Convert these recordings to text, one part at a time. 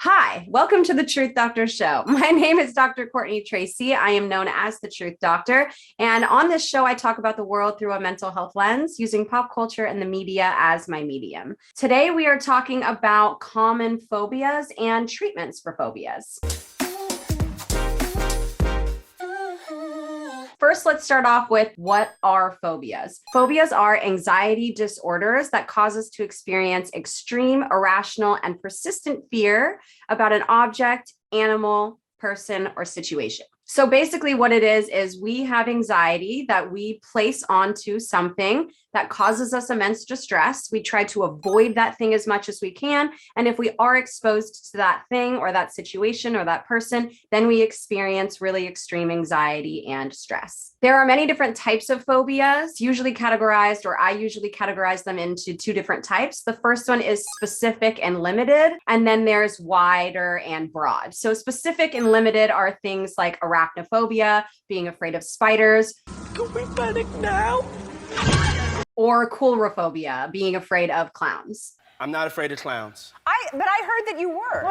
Hi, welcome to the Truth Doctor Show. My name is Dr. Courtney Tracy. I am known as the Truth Doctor. And on this show, I talk about the world through a mental health lens using pop culture and the media as my medium. Today, we are talking about common phobias and treatments for phobias. First, let's start off with what are phobias? Phobias are anxiety disorders that cause us to experience extreme, irrational, and persistent fear about an object, animal, person, or situation. So basically what it is we have anxiety that we place onto something that causes us immense distress. We try to avoid that thing as much as we can. And if we are exposed to that thing or that situation or that person, then we experience really extreme anxiety and stress. There are many different types of phobias, usually categorized, or I usually categorize them into two different types. The first one is specific and limited, and then there's wider and broad. So specific and limited are things like arachnophobia, being afraid of spiders. Can we panic now? Or coulrophobia, being afraid of clowns. I'm not afraid of clowns. But I heard that you were.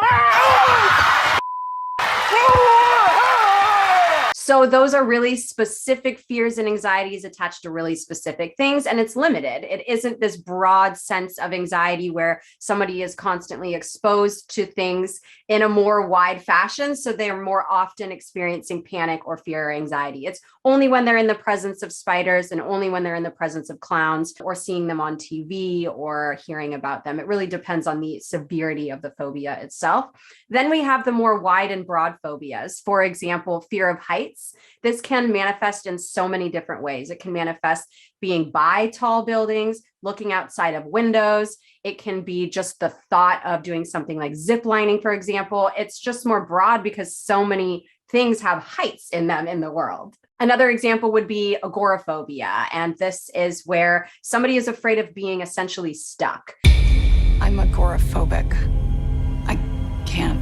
So those are really specific fears and anxieties attached to really specific things, and it's limited. It isn't this broad sense of anxiety where somebody is constantly exposed to things in a more wide fashion, so they're more often experiencing panic or fear or anxiety. It's only when they're in the presence of spiders and only when they're in the presence of clowns or seeing them on TV or hearing about them. It really depends on the severity of the phobia itself. Then we have the more wide and broad phobias. For example, fear of heights. This can manifest in so many different ways. It can manifest being by tall buildings, looking outside of windows. It can be just the thought of doing something like zip lining, for example. It's just more broad because so many things have heights in them in the world. Another example would be agoraphobia. And this is where somebody is afraid of being essentially stuck. I'm agoraphobic. I can't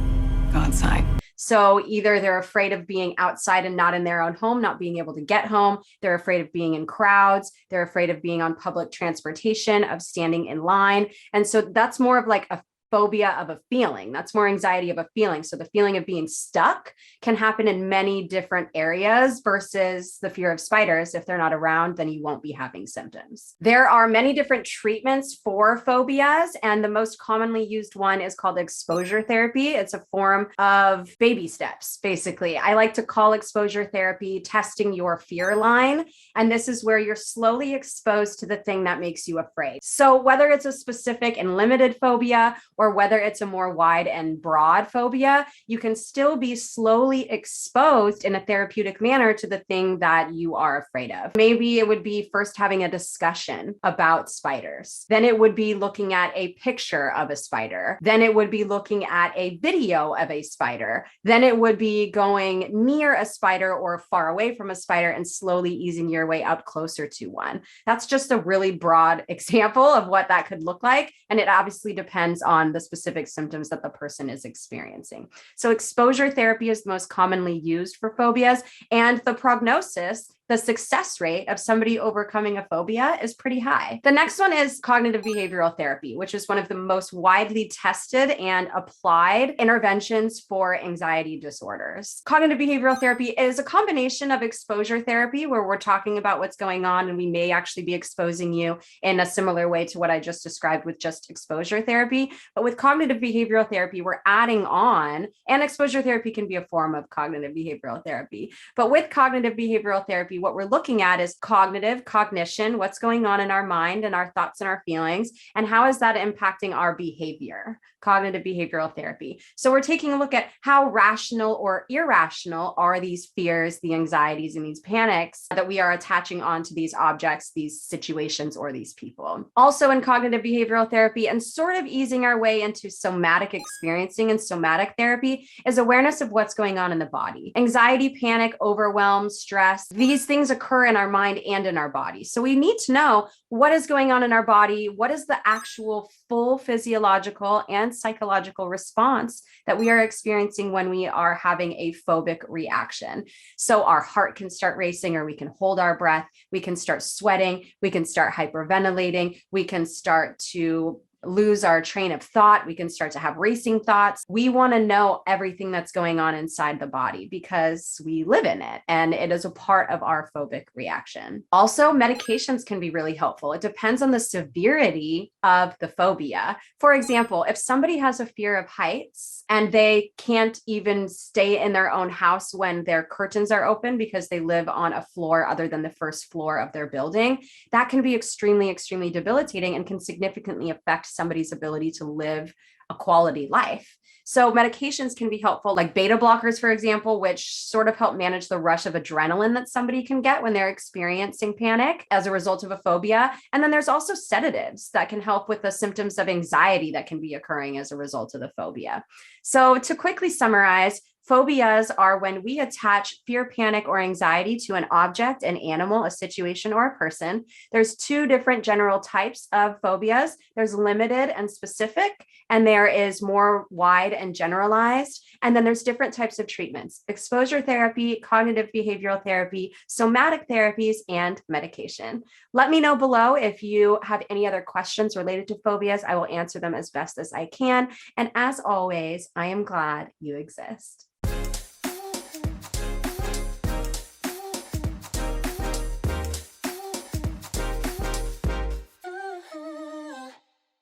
go outside. So either they're afraid of being outside and not in their own home, not being able to get home. They're afraid of being in crowds. They're afraid of being on public transportation, of standing in line. And so that's more of like a phobia of a feeling. That's more anxiety of a feeling. So the feeling of being stuck can happen in many different areas versus the fear of spiders. If they're not around, then you won't be having symptoms. There are many different treatments for phobias, and the most commonly used one is called exposure therapy. It's a form of baby steps, basically. I like to call exposure therapy testing your fear line. And this is where you're slowly exposed to the thing that makes you afraid. So whether it's a specific and limited phobia, or whether it's a more wide and broad phobia, you can still be slowly exposed in a therapeutic manner to the thing that you are afraid of. Maybe it would be first having a discussion about spiders. Then it would be looking at a picture of a spider. Then it would be looking at a video of a spider. Then it would be going near a spider or far away from a spider and slowly easing your way up closer to one. That's just a really broad example of what that could look like. And it obviously depends on the specific symptoms that the person is experiencing. So exposure therapy is the most commonly used for phobias, and the prognosis, the success rate of somebody overcoming a phobia is pretty high. The next one is cognitive behavioral therapy, which is one of the most widely tested and applied interventions for anxiety disorders. Cognitive behavioral therapy is a combination of exposure therapy, where we're talking about what's going on, and we may actually be exposing you in a similar way to what I just described with just exposure therapy. But with cognitive behavioral therapy, we're adding on, and exposure therapy can be a form of cognitive behavioral therapy. But with cognitive behavioral therapy, what we're looking at is cognition, what's going on in our mind and our thoughts and our feelings, and how is that impacting our behavior. Cognitive behavioral therapy. So we're taking a look at how rational or irrational are these fears, the anxieties, and these panics that we are attaching onto these objects, these situations, or these people. Also in cognitive behavioral therapy, and sort of easing our way into somatic experiencing and somatic therapy, is awareness of what's going on in the body. Anxiety, panic, overwhelm, stress, these things occur in our mind and in our body. So we need to know what is going on in our body, what is the actual full physiological and psychological response that we are experiencing when we are having a phobic reaction. So our heart can start racing, or we can hold our breath, we can start sweating, we can start hyperventilating, we can start to lose our train of thought. We can start to have racing thoughts. We want to know everything that's going on inside the body because we live in it and it is a part of our phobic reaction. Also, medications can be really helpful. It depends on the severity of the phobia. For example, if somebody has a fear of heights and they can't even stay in their own house when their curtains are open because they live on a floor other than the first floor of their building, that can be extremely, extremely debilitating and can significantly affect somebody's ability to live a quality life. So medications can be helpful, like beta blockers, for example, which sort of help manage the rush of adrenaline that somebody can get when they're experiencing panic as a result of a phobia. And then there's also sedatives that can help with the symptoms of anxiety that can be occurring as a result of the phobia. So to quickly summarize, phobias are when we attach fear, panic, or anxiety to an object, an animal, a situation, or a person. There's two different general types of phobias. There's limited and specific, and there is more wide and generalized. And then there's different types of treatments: exposure therapy, cognitive behavioral therapy, somatic therapies, and medication. Let me know below if you have any other questions related to phobias. I will answer them as best as I can. And as always, I am glad you exist.